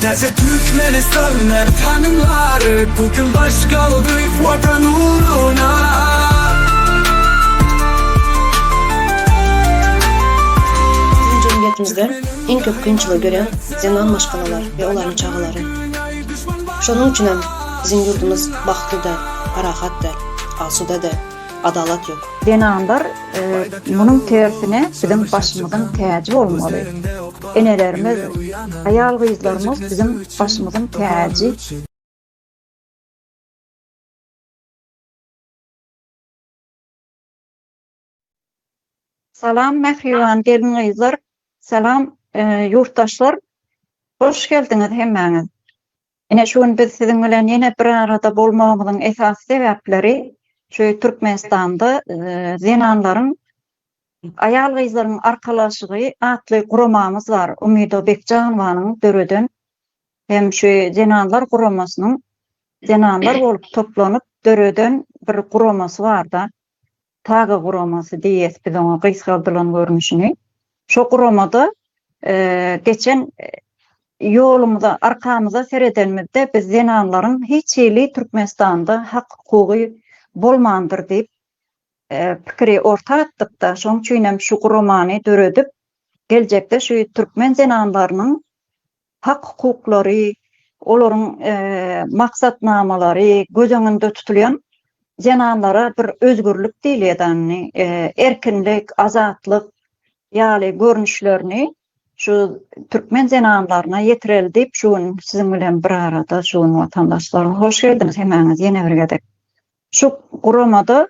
Nece Türkmenistanlar tanımları bugün baş kaldık vatan uğruna. Bizim cumhuriyetimizde en köp kıyınçılığı gören zenan maşkalalar ve onların çağaları. Şonun üçün bizim yurdumuz baxtlı da, parahat da, asuda da, adalat yok. Zenanlar bunun tersine bizim başımızın tacı olmalı. Enelerimiz, ayal kızlarımız bizim başımızın tacı. Salam mehriban gelin kızlar, salam yurttaşlar, hoş geldiniz hemmeniz. Ene şuun biz sizin bilen yine bir arada bolmamızın esas sebepleri şu Türkmenistan'da zenanların ayal kızların arkalaşığı atlı kuramamız var. Umido Bekcanovan'ın dörödün hem şu zenanlar kuramasının zenanlar olup toplanıp dörödün bir kuraması var da tağı kuraması diyes biz ona kıysaldılan görünüşünü. Şu kuramada geçen yolumuza, arkamıza seyredenimizde biz zenanların hiç iyiliği Türkmenistan'da hak hukuku bolmandır deyip fikri orta attık da şoň üçinem şu romanı dörödüp gelecekte şu Türkmen zenanlarının hak hukuklary, olaryň maksatnamalary göz öňünde tutulýan zenanlara bir özgürlük diýilýärni, erkinlik, azatlyk ýaly görnüşlerini şu Türkmen zenanlaryna ýetirelim diýip şuň sizin bilen bir arada şuň watandaşlaryň hoş geldiniz hemmäňiz ýene bir gedek. Şu kuramada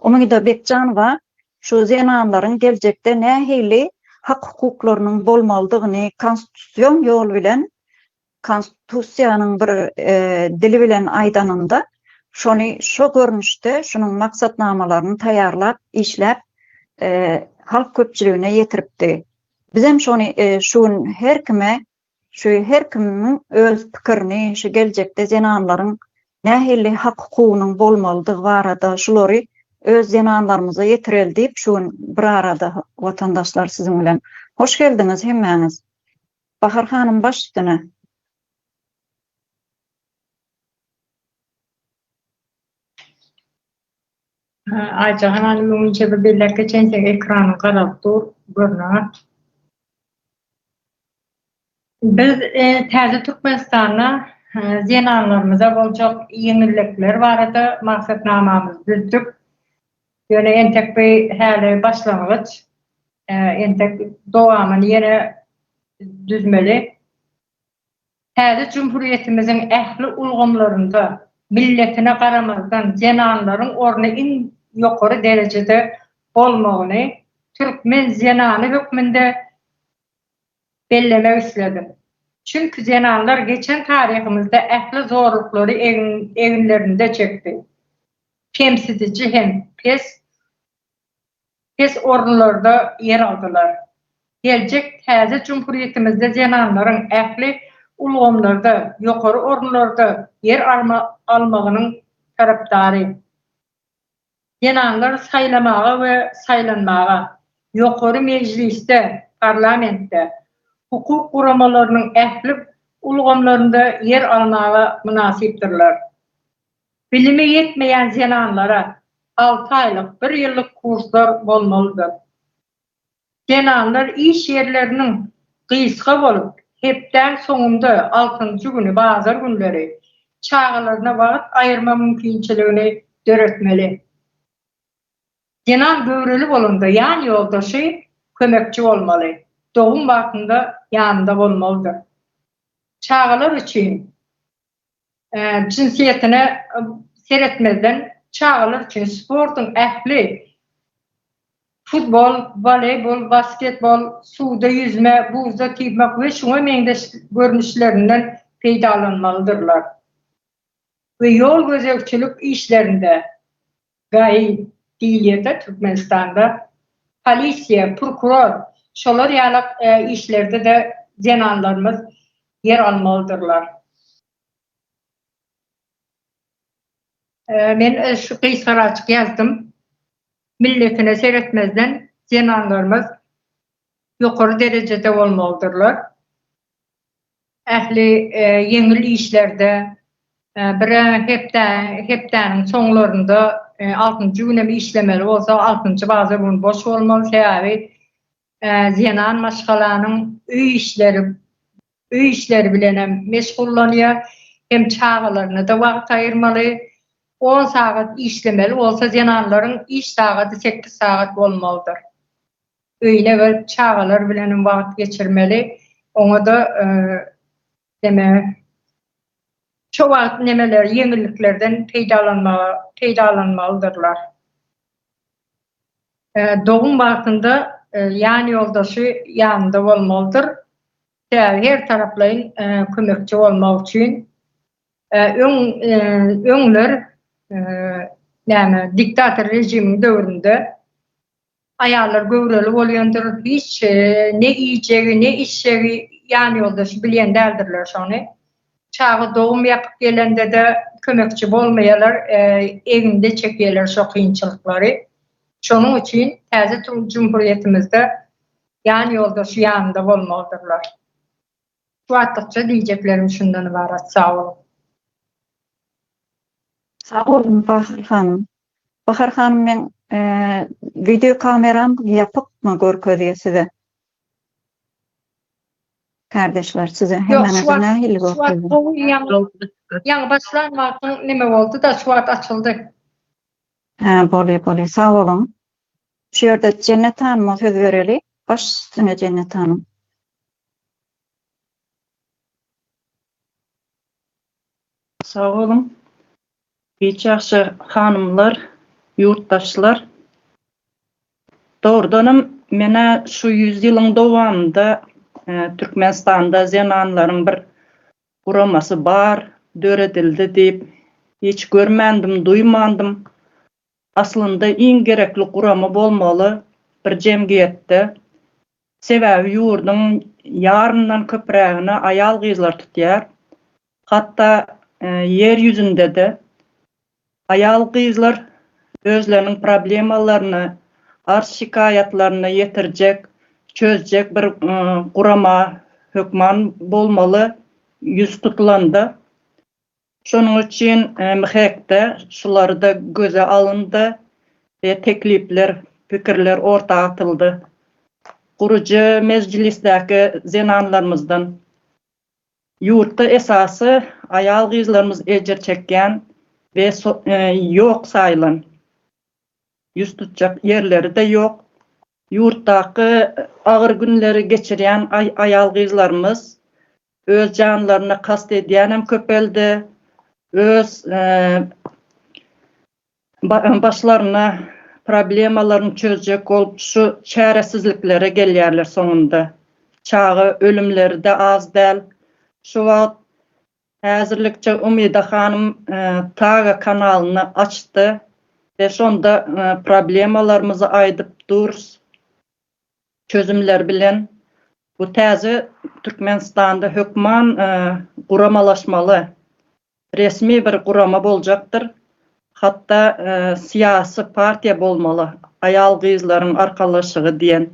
Umido Bekcanova şu zenanların gelecekte nähili hak hukuklarynyň bolmalydygyny konstitusiýon ýol bilen konstitusiýanyň bir dili bilen aýdanynda şonu şu görnüşde şunun maksatnamalaryny taýýarlap, işläp halk köpçüligine ýetiripdi. Bizem şonu şuň her kimiň öz pikirini şu gelecekte zenanlaryň nähili hak hukugynyň bolmalydygy barada şulary öz zenanlarymyza ýetireli diýip şuň bir arada watandaşlar sizin bilen hoş geldiniz hemmäňiz. Bahar hanym başlygyna. Aycan hanım önce bir birlikte çensek ekranı karap dur görünür. Biz terzi Türkmenistan'a zenanlarımıza boljak ýeňillikler barada maksatnamamyz düzdük. Ýöne entek bir häli başlangıç, entek dowamyny ýene düzmeli. Häli Cumhuriýetimiziň ähli ulgamlarynda milletine garamazdan zenanlaryň orny iň ýokary derejede bolmagyny Türkmen zenany hökmünde bellemek istedim. Çünkü zenanlar geçen tarihimizde ähli zorluklary eginlerinde çekdi. Temsizici hem pes orunlarda yer aldılar. Gelecek täze Cumhuriýetimizde zenanlaryň ähli ulgamlarda, ýokary orunlarda yer almagynyň tarapdary. Zenanlar saýlamaga we saýlanmaga, ýokary mecliste, parlamentde, hukuk guramalarynyň ähli ulgamlarynda yer almaga münasipdirler. Bilimi yetmeyen zenanlara 6 aylık, 1 yıllık kurslar bolmalıdır. Zenanlar iş yerlerinin kıyıska bolup, hepden sonunda 6. günü, bazar günleri çağlarına vakit ayırma mümkünçiliğini döretmeli. Zenan bövreli bolunda yan yoldaşı kömekçi olmalı. Doğum vaktinde yanında olmalıdır. Çağlar için cinsiyetine seyretmezden çağlar için sportun ähli futbol, voleybol, basketbol, suda yüzme, buzda tiymek ve şuna meňde görnüşlerinden peýdalanmalydyrlar. Ve yol gözekçilik işlerinde gaý diýilýär Türkmenistanda polisiýa, prokuror, şolar ýalak işlerde de zenanlarymız yer almalydyrlar. Men şu kıysar açık yazdım. Milletine seyretmezden zenanlarımız ýokary derejede bolmalydyrlar. ähli ýeňil işlerde bir hepdäniň soňlarynda 6-njy günem işlemeli bolsa 6-njy baza gün boş bolmaly. Sebäbi ziyanan maşgalanyň öý işleri bilen meşgullanýar. Hem çağalaryna da wagt aýyrmaly. 10 saat işlemeli bolsa ziyananlaryň iş sagaty 8 saat bolmalydyr. Öýle bir çağalar bilen wagt geçirmeli. Oňa da deme şu wagt nemeler ýeňilliklerden peýdalanmalydyrlar. Dogum wagtynda ýani ýoldaşy ýanynda bolmalydyr. Her taraplaryň kömekçi bolmak üçin öňler näme diktator rejiminiň döwründe ayarlar göwreli bolýandyr. Hiç ne iýjegi, ne içjegi ýani ýoldaşy bilýän däldirler şonu. Çağı dogum ýapyp gelende de kömekçi bolmaýarlar, evinde çekýärler şo kynçylyklary. Şonuň üçin täze Cumhuriýetimizde ýani ýoldaşy ýanynda bolmalydyrlar. Şu atykça diýjeklerim şundan ibarat. Sağ olun. Sağ olun Bahar hanım. Bahar hanım, men video kameram yapıpmı görkezýär size? Kardeşler size hemen adına hili görkezýär. Ýa başlanmagyň nime boldy da şu açyldy. Bolý. Sağ olun. Şu ýerde Cennet hanym'a söz bereli. Başsyňa Cennet hanım. Sağ olun. Ýaşy hanımlar, ýurtdaşlar. Doğrudanım mene şu 100 ýylyň dowamında Türkmenistanda zenanlaryň bir guramasy bar, döredildi diýip hiç görmendim, duýmandım. Aslında iň gerekli gurama bolmaly bir jemgyýetde. Sebäbi ýurduň ýaryndan köprägini aýal gyzlar tutýar. Hatda yer ýüzünde de aýal gyzlar özleriniň problemalaryny, arz şikayatlaryny ýetirjek, çözjek bir gurama hökman bolmaly ýüz tutulandy. Şonuň üçin mehekde şulary da göze alındy we teklipler, pikirler ortaga atyldy. Guruji mejlisdäki zenanlarymyzdan ýurtda esasy aýal gyzlarymyz ejir çekýän we ýok saýlan. Ýüz tutjak ýerleri de ýok. Ýurtdaky agyr günleri geçirýän aýal gyzlarymyz öz janlaryna kast edýän hem köpeldi. Öz başlaryna problemalaryny çözjek bolup şu çaresizliklere gelýärler soňunda. Çağı ölümleri de az däl. Şu wagt häzirlikçe Umida hanım Taga kanalyny açdy we şonda problemalarymyzy aýdyp durus. Çözümler bilen bu täze Türkmenistanda hökman guramalaşmaly. Resmi bir gurama boljakdyr. Hatta siyasi partiýa bolmaly. Aýal gyzlaryň arkalaşygy diýen.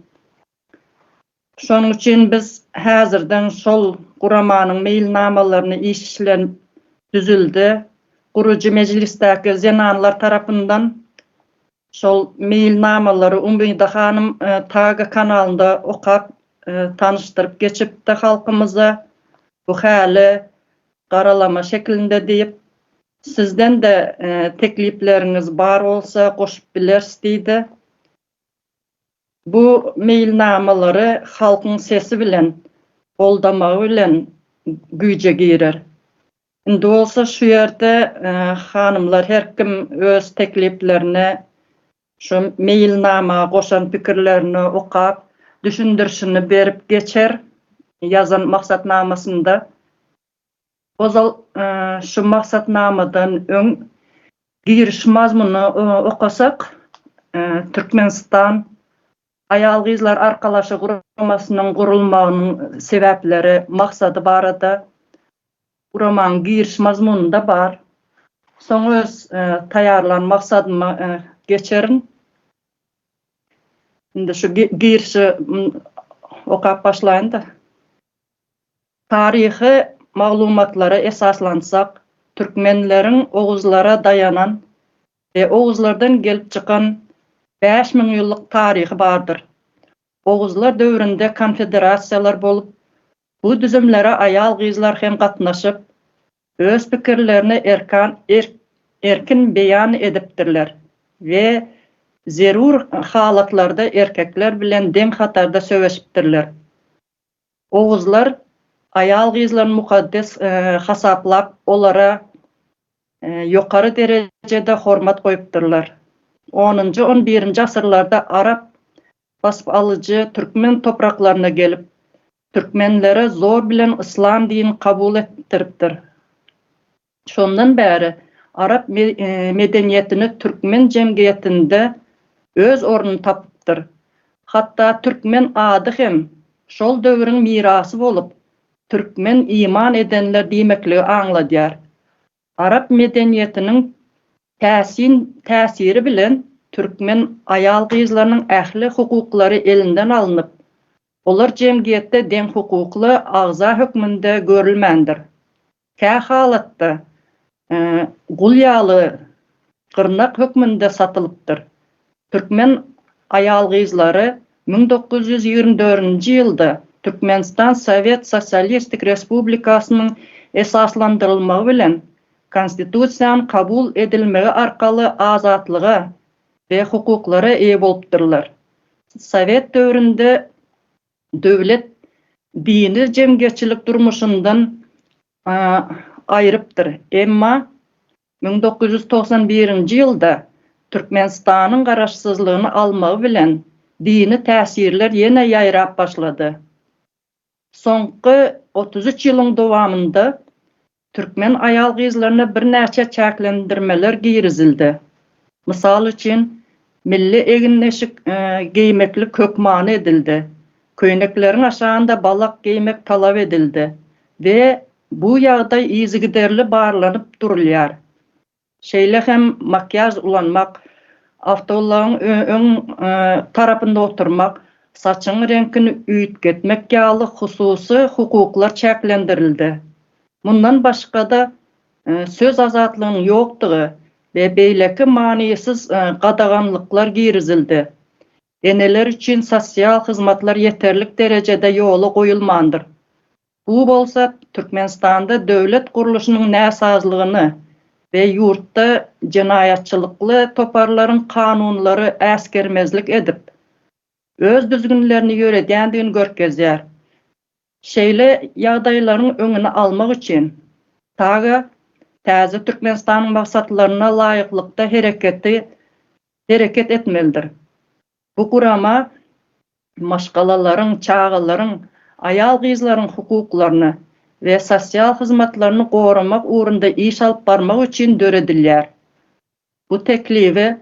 Şonuň üçin biz häzirden şol guramanyň meýilnamalaryny işlen düzüldi. Guruji mejlisdäki zenanlar tarapyndan şol meýilnamalary Umida hanım Taga kanalynda okap tanıştırıp geçipdi halkymyza. Bu häli garalama şeklinde diýip sizden de teklipleriniz bar bolsa goşup bilersiz diýdi. Bu meýilnamalary halkyň sesi bilen, boldamagy bilen güýje girer. Indi bolsa şu ýerde hanymlar her kim öz tekliplerini şu meýilnamaga goşan pikirlerini okap, düşündirişini berip geçer yazan maksatnamasynda. Ozal şu maksatnamadan öň giriş mazmuny okasak Türkmenistan aýal gyzlar arkalaşy guramasynyň gurulmagynyň sebäpleri, maksady barada guramanyň giriş mazmununda bar. Soň öz taýarlan maksadyma geçerin. Indi şu girişi okap başlaýyn da. Tarihi maglumatlara esaslansak, Türkmenlerin Oğuzlara dayanan ve Oğuzlardan gelip çıkan 5000 yıllık tarihi bardır. Oğuzlar dövründe konfederasiyalar bolup, bu düzümlere ayal gyzlar hem gatnaşyp, öz pikirlerini erkin beyan edipdirler ve zerur halatlarda erkekler bilen deň hatarda söweşipdirler. Oğuzlar ayal gyzlaryny mukaddes hasaplap, olara ýokary derejede hormat goýupdyrlar. 10-njy 11-nji asyrlarda Arap basıp alıcı Türkmen topraklaryna gelip, Türkmenlere zor bilen İslam dinini kabul ettiripdir. Şondan bäri Arap medeniyetini Türkmen jemgyýetinde öz ornuny tapypdyr. Hatta Türkmen ady hem şol döwrüň mirasy bolup, Türkmen iman edenler diýmekligi aňladýar. Arap medeniyetiniň täsiri bilen Türkmen ayal gyzlarynyň ähli hukuklary elinden alınıp, olar jemgyýetde deň hukukly agza hökmünde görülmendir. Kä halatda gulyaly gyrnak hökmünde satylypdyr. Türkmen ayal gyzlary 1924-nji ýylda Türkmenistan Sowet Sosialistik Respublikasynyň esaslandyrylmagy bilen konstitusiýany kabul edilmegi arkaly azatlyga ve hukuklara eýe bolupdyrlar. Sowet döwründe döwlet dini jemgyýetçilik durmuşyndan aýrypdyr. Emma 1991-nji ýylda Türkmenistanyň garaşsyzlygyny almagy bilen dini täsirler ýene ýaýrap başlady. Soňky 33 ýylyň dowamında Türkmen ayal gyzlaryna birnäçe çäklendirmeler girizildi. Mysal üçin milli eginleşik giymekli kökmany edildi. Köýnekleriň aşagynda balak giymek talap edildi ve bu ýagdaý izigiderli barlanyp durulýar. Şeýle hem makyaj ulanmak, awtolaryň öň tarapynda oturmak, saçyň reňkini üýtgetmek ýaly hususy hukuklar çäklendirildi. Mundan başga da söz azatlygynyň ýokdugy ve beýleki maniýesiz gadaganlyklar girizildi. Eneler üçin sosial hyzmatlar yeterlik derejede ýola goýulmandyr. Bu bolsa Türkmenistanda döwlet guruluşynyň näsazlygyny ve ýurtda jenaýatçylykly toparlaryň kanunlary äsgermezlik edip, öz düzgünlerini ýöredýändigini görkezýär. Şeýle ýagdaýlaryň öňüni almak üçin taga täze Türkmenistanyň maksatlaryna laýyklykda hereket etmelidir. Bu kurama maşgalalaryň, çağalaryň, ayal gyzlaryň hukuklaryny ve sosial hyzmatlaryny goramak uğrunda iş alyp barmak üçin döredilýär. Bu teklifi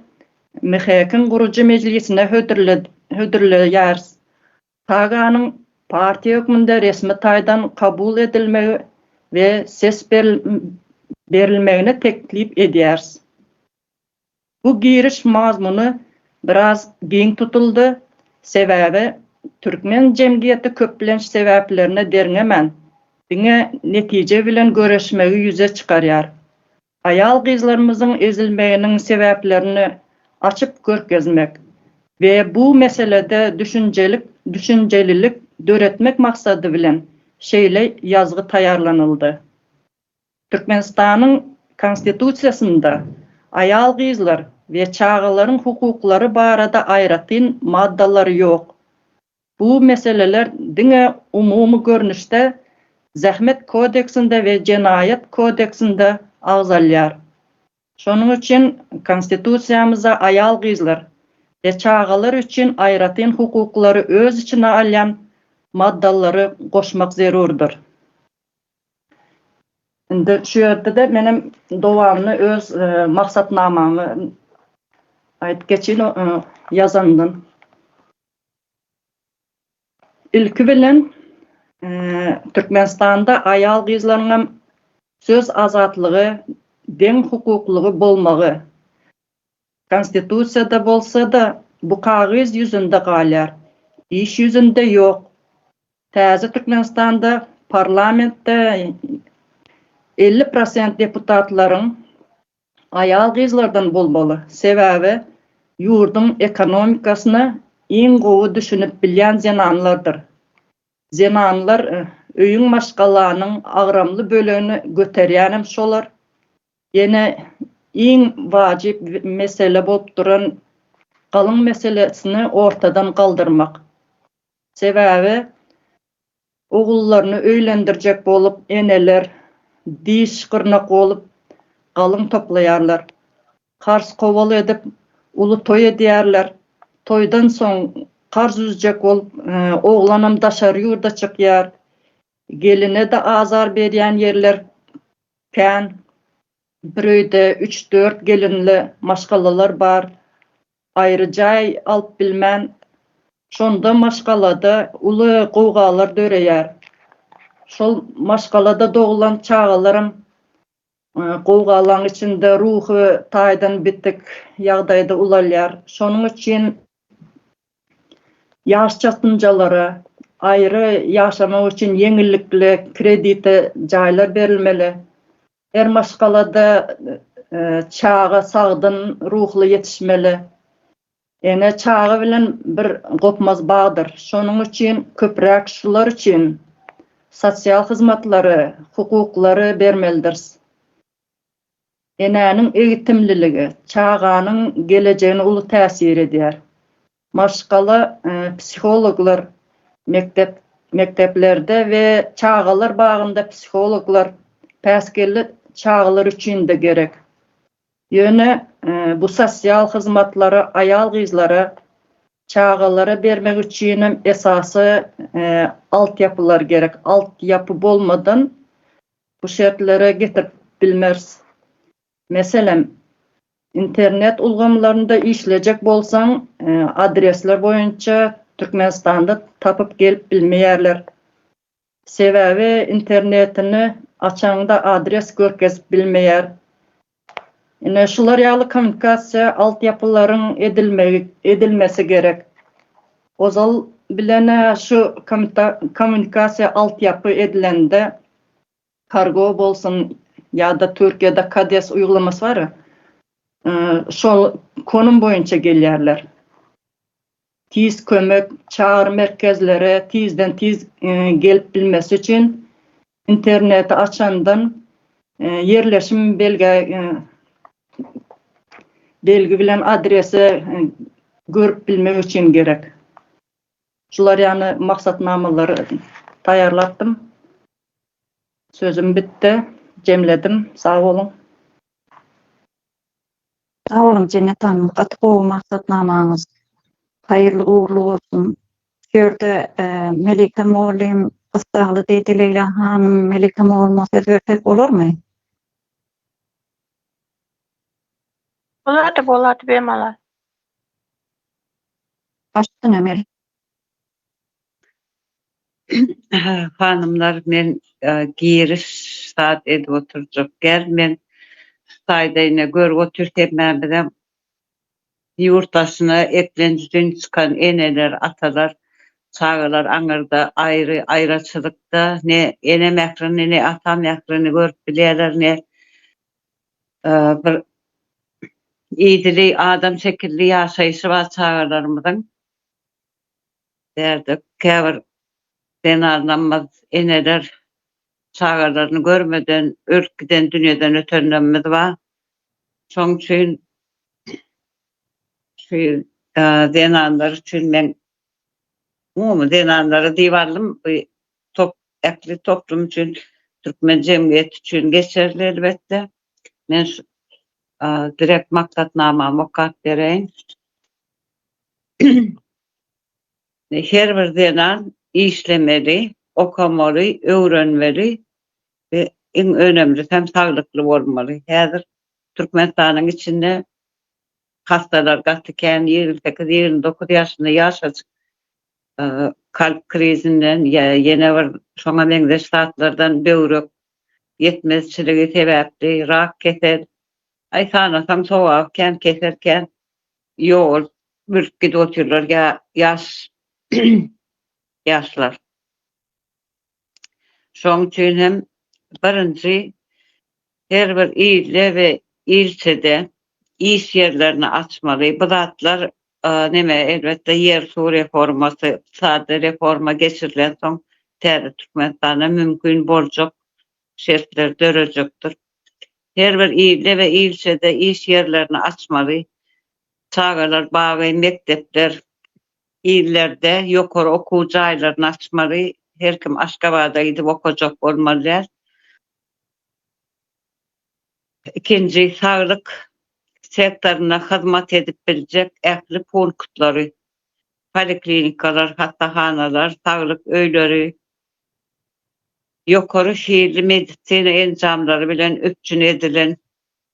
MHK-nyň gurucu mejlisine hödürlenýär. Taganyň partiýa hökmünde resmi taýdan kabul edilmegi ve ses berilmegini teklip edýärs. Bu giriş mazmuny biraz giň tutuldy. Sebäbi Türkmen jemgyýeti köplenç sebäplerine derňemen, diňe netije bilen göreşmegi ýüze çykarýar. Ayal gyzlarymyzyň ezilmeginiň sebäplerini açyp görkezmek ve bu meselede düşünjelilik döretmek maksady bilen şeýle ýazgy taýarlanyldy. Türkmenistanyň konstitusiýasynda ayal gyzlar ve çağalaryň hukuklary barada aýratyn maddalary ýok. Bu meseleler diňe umumy görnüşde Zähmet kodeksinde ve Jenaýat kodeksinde agzalýar. Şonuň üçin konstitusiýamyza ayal gyzlar ve çağalar üçin aýratyn hukuklary öz içine alýan maddalary goşmak zerurdur. Indi şu ýerde de menem dowamyny öz maksatnamamy aýdyp geçin ýazandan. İlki bilen Türkmenistanda ayal gyzlaryň söz azatlygy, deň hukuklugy bolmagy. Konstitusiýada bolsa da bu kagız ýüzünde galýar, iş ýüzünde ýok. Täze Türkmenistanda parlamentde 50% deputatlaryň ayal gyzlardan bolmaly. Sebäbi ýurdun ekonomikasyny iň gowy düşünüp bilýän zenanlardyr. Zenanlar öýüň maşgalanyň agramly bölegini göterýänem şolar. Ýene iň wajyp mesele bolup duran galyň meselesini ortadan galdyrmak. Sebäbi ogullaryny öýlendirjek bolup eneler diş gyrnak bolup galyň toplaýarlar. Kars kowal edip uly toy edýärler. Toydan soň karz üzjek bolup oglanam daşary ýurda çykýar. Geline de azar berýän yerler kän. Bir öýde 3-4 gelinli maşgalalar bar. Ayrı jay alyp bilmän. Şonda maşgalada uly gowgalar döreýär. Şol maşgalada dogulan çağalarym gowgalaryň içinde ruhy taýdan bitdik ýagdaýda ulalýar. Şonuň üçin ýaş çatynjalara ayrı ýaşamak üçin yeňillikli kredite jaýlar berilmeli. Her maşgalada çağa sagdyn ruhly yetişmeli. Ene çağı bilen bir gopmaz bagdyr. Şonuň üçin köpräk şular üçin sosial hyzmatlary, hukuklary bermelidir. Enäniň egitimliligi çağanyň gelejegine uly täsir edýär. Maşgala psikologlar mekteplerde we çağalar bagynda psikologlar päskelli çağalar üçin de gerek. Ýöne bu sosial hyzmatlary ayal gyzlara çağalara bermek üçin esasy altyapylar gerek. Altyapy bolmadan bu şertlere getirip bilmez. Meselem internet ulgamlarynda işlejek bolsaň adresler boýunça Türkmenistanda tapıp gelip bilmeýärler. Sebäbi internetini açaňda adres görkezip bilmeýär. Ine şular ýaly kommunikasiýa altyapylaryň edilmesi gerek. Ozal bilen şu kommunikasiýa altyapy edilende kargo bolsun ýa-da Türkiýede KADES uygulamasy bar. Şol konum boýunça gelýärler. Tiz kömek çağrı merkezlere tizden tiz gelip bilmesi üçin interneti açandan yerleşim belgi bilen adresi görüp bilmek üçin gerek. Şular ýany maksatnamalary taýarlattym. Sözüm bitdi. Jemledim. Sağ olun. Sağ olun Cennet Hanım. Gatgo maksatnamaňyz hayırlı uğurlu olsun. Şerde Melike Moğlim ıstahlı dedi Leyla Hanım Melike Moğlim'a söz versek olur mu? Boladı bemalar. Başladın Ömer. Hanımlar, men giriş saat edip oturjak gel. Men saýdaýyna görüp oturtmän bilen ýurtaşyna etlenjiden çykan eneler, atalar, çağalar aňyrda aýry aýraçylykda ne ene mährini ne ata mährini görüp bilýärler, ne bir iýdili adam şekilli ýaşaýşy bar çağalarymyzyň. Derde käbir denarlanmaz eneler çağalaryny görmeden ölkiden dünýeden ötenlerimiz bar. Şoň üçin şu denanlar üçin men denanlary diýwarlym äkli toplum üçin türkmen jemgyýeti üçin geçerli elbetde. Men direkt maksatnamamy okap bereýin. Her bir denan işlemeli, okamaly, öwrenmeli ve en önemli hem saglyklly bolmaly. Häzir Türkmenistanyň içinde hastalar gatykän 28-29 ýaşynda ýaşaýak kalp krizinden ýene bir şoňa meňzeş statlardan böwrek yetmezçiligi sebäpli rak keser. Aýsanasam sowapkän keserken ýol bürk gidip oturlar ýaşlar. Şoň üçin hem birinji her bir ille we ilçede iş yerlerini açmaly. Bu zatlar neme elbette yer su reforması, sade reforma geçirilen soň täze Türkmenistana mümkin boljak şertler dörejekdir. Her bir ille we ilçede iş yerlerini açmaly. Çağalar, bagy, mektepler, illerde ýokary okuw jaýlaryny açmaly. Her kim Aşgabatda gidip okujak bolmaly. İkinci, sağlık sektoruna hizmet edip bilecek ähli punktları, poliklinikalar, hastahanalar, sağlık öýleri, ýokary şeýerli medisina enjamlary bilen öpçün edilen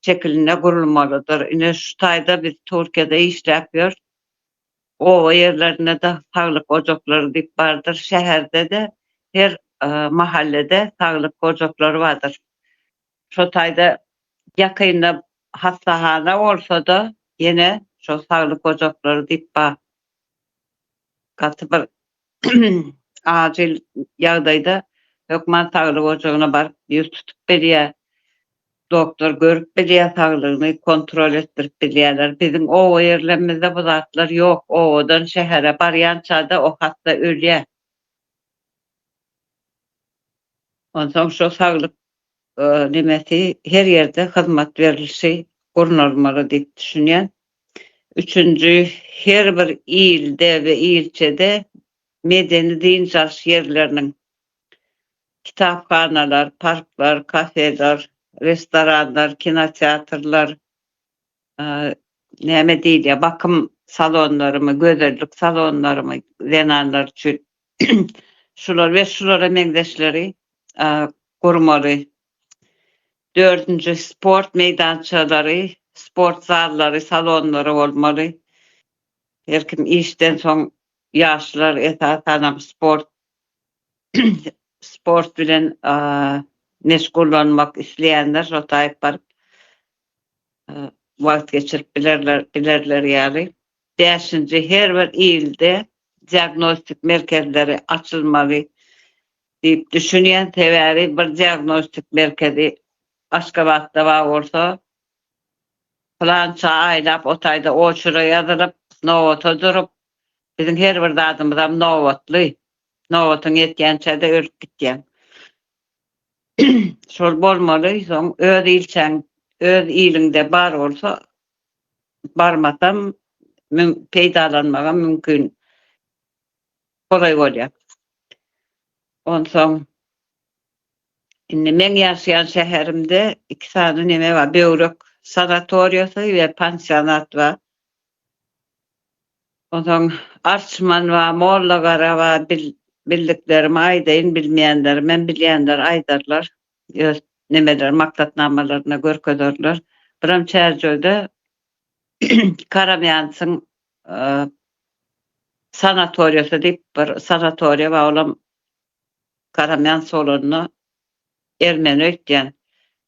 şekiline gurulmalydyr. Ine şu taýda biz Türkiýede işläpýär. O yerlerine de sağlık ocaklary diýip bardyr. Şäherde de her mahallede sağlık ocaklary vardır. Şu taýda yakynda hastahana olsa da yine şu sağlık ocaklary diýip bar. Gaty bir acil ýagdaýda hökümet sağlyk ocagyna barıp ýüz tutup berýär. Doktor görüp bilýär, sağlygyny kontrol etdirip bilýärler. Bizim o yerlerimizde bu zatlar ýok. Odan şähere barýan çağda o hasta ölýär. Ondan şu sağlyk nimesi her yerde hizmet verilişi gurulmaly diýip düşünýän. Üçüncü, her bir ilde we ilçede medeni diňjaş yerleriniň kitapxanalar, parklar, kafeler, restoranlar, kinoteatrlar, näme diýilýär, bakım salonlarymy, gözellik salonlarymy denanlar üçin şular we şulara meňdeşleri gurmaly. Dördüncü, sport meydançaları, sport zallary, salonlary bolmaly. Her kim işden soň ýaşlar esasen sport bilen meşgullanmak isleýänler şo taýyp baryp wagt geçirip bilerler ýaly. 5-nji, her bir ilde diagnostik merkezleri açylmaly diýip düşünýän tebäri bir diagnostik merkezi Aşgabatda bar bolsa plança aýlap o taýda oçura ýazylyp nowata durup bizim her bir dadymyzam nowatly. Nowatyň ýetgençe de ölüp gitýän. Şol bolmaly, soň öz ilçeň, öz ilinde bar bolsa barmasam peýdalanmaga mümkin kolay bolýar. Ondan soň indi men ýaşaýan şäherimde 2 sany neme bar, böwrek sanatoriýasy we pansionat bar. Ondan soň arçman bar, mollagara bar, bildiklerimi aýdaýyn, bilmeýänler, men bilýänler aýdarlar. Öz nemeler, maksatnamalaryna görkezerler. Biram çärjoýda Karamýansyň sanatoriýasy diýip bir sanatoriýa bar, olam Karamýan solunyna ermeni öýtýän.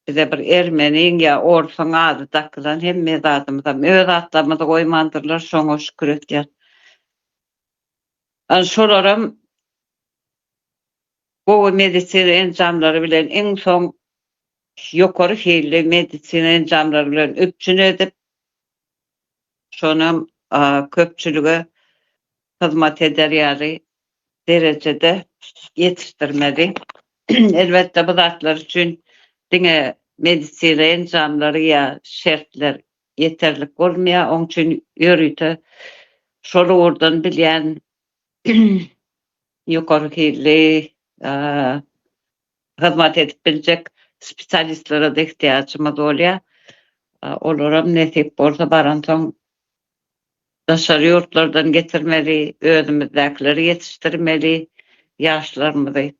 Bize bir ermeniň ýa orsaň ady takylan hemme zatymyzam öz atlarymyzy goýmandyrlar, şoňa şükür etýär. Şolaram bu medisina enjamlary bilen eň soň ýokary şeýle medisina enjamlary bilen öpçün edip şonam köpçülüge hizmet eder ýaly derejede ýetişdirmeli. Elbette bu zatlar üçin diňe medisina enjamlary ýa şertler yeterlik bolmaýar. Oň üçin ýörüýte şol ordan bilýän ýokary şeýle hizmet edip biljek spesialistlere de ihtiýaçymyz bolýar. Olaram nesip bolsa baran soň daşary ýurtlardan getirmeli, özümizdekileri ýetişdirmeli, ýaşlarymyzy.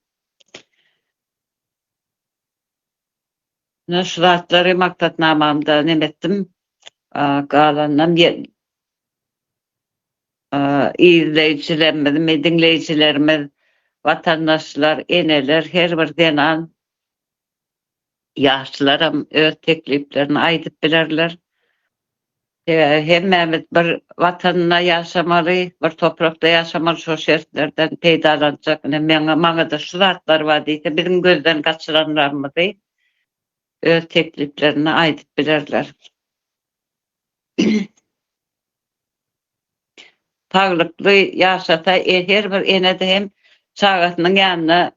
Şu zatlary maksatnamamda nemetdim, galanam izleýijilerimiz, dinleýijilerimiz, vatandaşlar, eneler, her bir denan ýaşlaram öz tekliplerini aýdyp bilerler. Hemmemiz bir vatanına yaşamalı, bir toprakta yaşamalı, şu şertlerden peydalanacak. Maňa da şu zatlar var diýse, bizim gözden kaçıranlarymyzy öz tekliplerini aýdyp bilerler. Taglykly ýaşata her bir enede hem çagatynyň ýanyna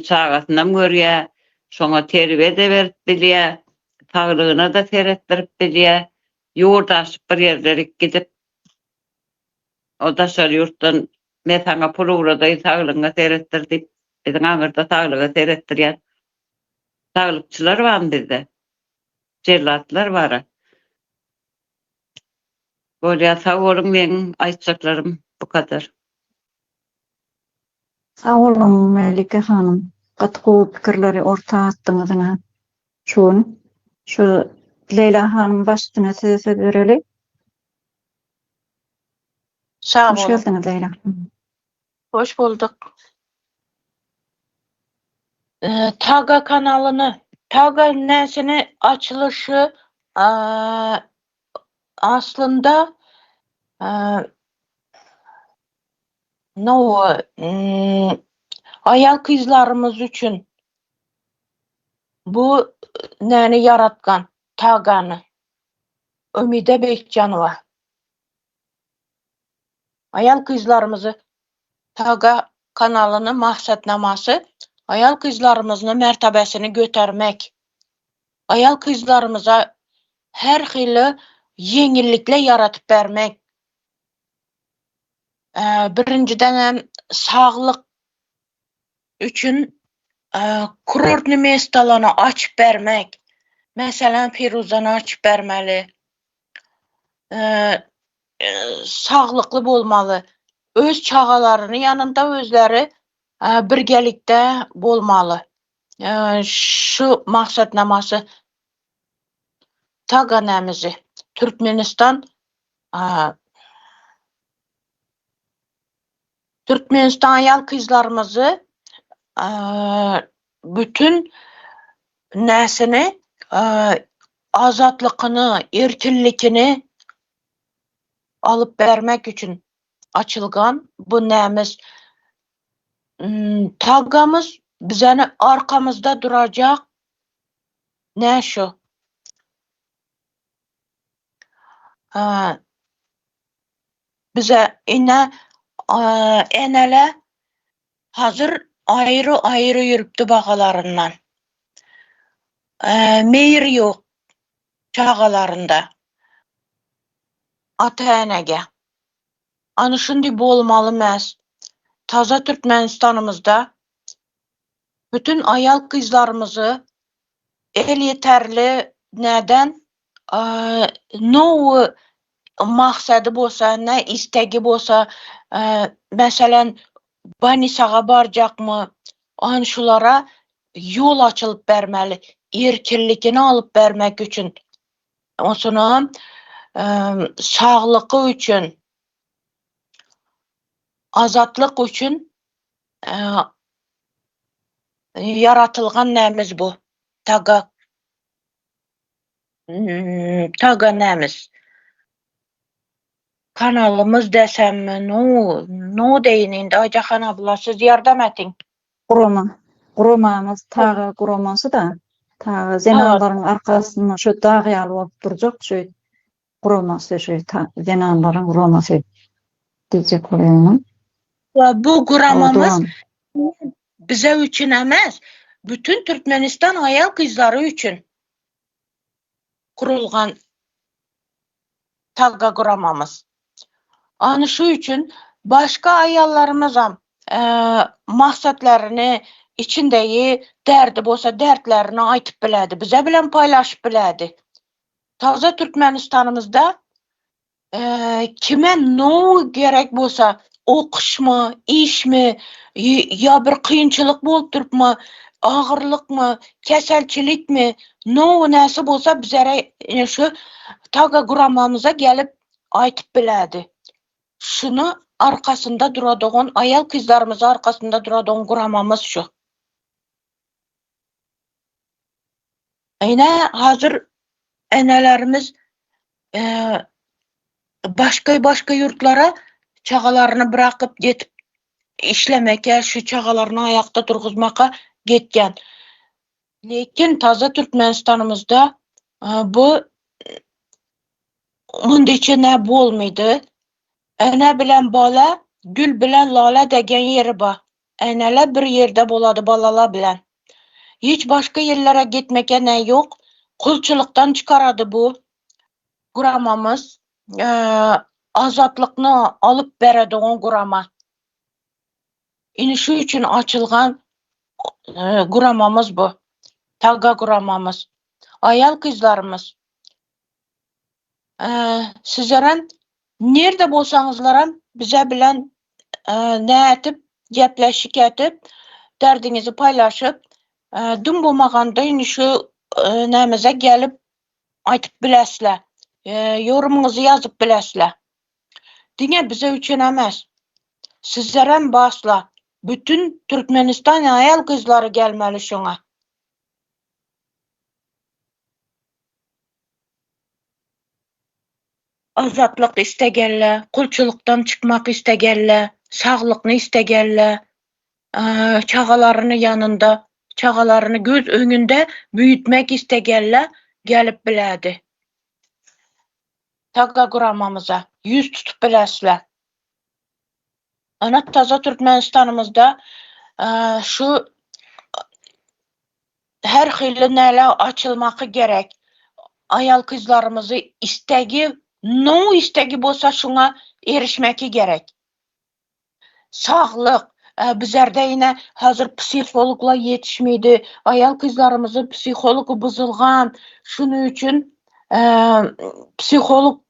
çagatyna görýär, şoňa terbiýe de berip bilýär, taglygyna da seretdirip bilýär, ýurdaşyp bir ýerlere gidip o daşar ýurtdan mesaňa pul ugrady, taglygyna seretdir diýip biziň aňyrda taglyga seretdirýär. Taglykçylar bar bizde. Jellatlar bar. Bolýa sag bolun, meniň aýtjaklarym bu kadar. Sağ olun Melike hanım. Gatgu pikirleri orta atdyňyzyna. Şu Leyla hanım başyna söze bereli. Sağ Hoş olun. geldiniz Leyla. Hoş bulduk. Taga kanalını, Taga nesini açılışı aslında ayal kızlarımız için bu neni yaratgan Tagany Ömide Bekcanova. Ayal kızlarımızı Taga kanalının maksatnaması ayal kızlarımızın mertebesini götürmek. Ayal kızlarımıza her hili yengillikle yaratıp vermek. Birinciden sağlık üçün kurortlu mestalarını açıp vermek. Mesela Firuzanı açıp vermeli. Sağlıklı olmalı. Öz çağalarının yanında özleri birgelikte bolmalı. Şu maksatnaması Taga nämizi Türkmenistan ayal kızlarımızı bütün nesini azatlıkını, erkinlikini alıp vermek için açılgan bu nämiz Tagamız bizeni arkamızda duracak. Ne şu? Bize enele hazır ayrı yürüptü bakalarından. Meyir yok çağalarında. Ata enege. Anışındı bolmalı məs. Taza Türkmenistanımızda bütün ayal kızlarımızı el yeterli neden ne maksadı bolsa, ne istegi bolsa, mesela Banisaga baracak mı? Anşulara yol açılıp vermeli. Erkinlikini alıp vermek için. O sonra sağlığı için, azatlık için yaratılgan nämiz bu? Taga nämiz? Kanalımız desem mi? No deyin indi Ajahan abla, siz yardım etin. Kuromamız Taga kuroması da Taga zenanların arkasından şu dağıyalı olup duracak şu kuroması şu zenanların kuroması diyecek olayım. Bu kuramamız bize için emez. Bütün Türkmenistan ayal kızları için kurulgan Taga kuramamız. Anı şu için başka ayallarımızam maksatlarını içindeyi derdi bolsa dertlerini aytıp biledi. Bize bilen paylaşıp biledi. Taza Türkmenistanımızda kime ne gerek bolsa okuş mu, iş mi, ya bir kıyınçılık bolup durup mu, ağırlık mı, keselçilik mi, näsi bolsa bizlere şu Taga kuramamıza gelip aytıp biledi. Şunu arkasında duradığın, ayal kızlarımız arkasında duradığın kuramamız şu. Yine hazır enelerimiz başka yurtlara çağalarını bırakıp getip işlemeke, şu çağalarını ayakta turguzmaka getken. Lekin taza Türkmenistanımızda bu mundiçe ne bolmaydı. Ene bilen bala, gül bilen lala degen yeri ba. Eneler bir yerde boladı balala bilen. Hiç başka yerlere gitmeke ne yok. Kulçuluktan çıkaradı bu kuramamız. Azatlıkını alıp beredi on kurama. İni şu için açılgan kuramamız bu. Taga kuramamız. Ayal kızlarımız. Sizlere nerede bolsanızlaram bize bilen ne etip, gepleşik etip, derdinizi paylaşıp, dün bulmaganda ini şu nemize gelip aytıp bilesle. Yorumunuzu yazıp bilesle. Dine bize üçün emez. Sizlere basla. Bütün Türkmenistan ayal kızları gelmeli şuna. Azatlık istegerler, kulçuluktan çıkmak istegerler, sağlıkını istegerler, çağalarını yanında, çağalarını göz önünde büyütmek istegerler, gelip biledi. Taga kuramamıza yüz tutup bilesler. Ana taza Türkmenistanımızda şu her xilli neler açılmakı gerek. Ayal kızlarımızı no istegi bolsa şuna erişmeki gerek. Sağlık, bizlerde yine hazır psikologlar yetişmeydi. Ayal kızlarımızın psikologu bozulgan. Şunun için psikolog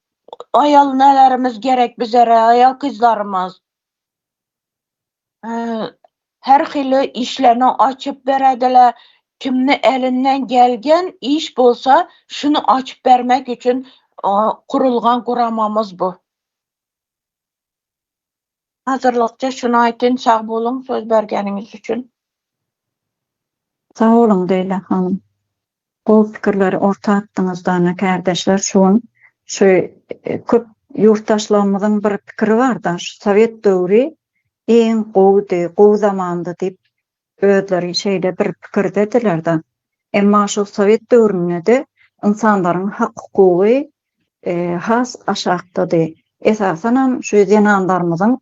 ayal nelerimiz gerek bizlere, ayal kızlarımız. Her xilli işlerini açıp verediler. Kimni elinden gelgen iş bolsa şunu açıp vermek için kurulgan kuramamız bu. Hazırlıkça şunu aytın, sağ bolun söz bergeniniz için. Sağ olun Leyla hanım. Bu fikirleri orta attığınızda kardeşler şu köp yurttaşlarımızın bir fikri var da Sovet dövrü en qoğu zamandı deyip özleri şeyde bir fikir dediler da. Emma şu Sovet dövründe de insanların hak hukuku has aşağıdadı. Esasen şu zenanlarımızın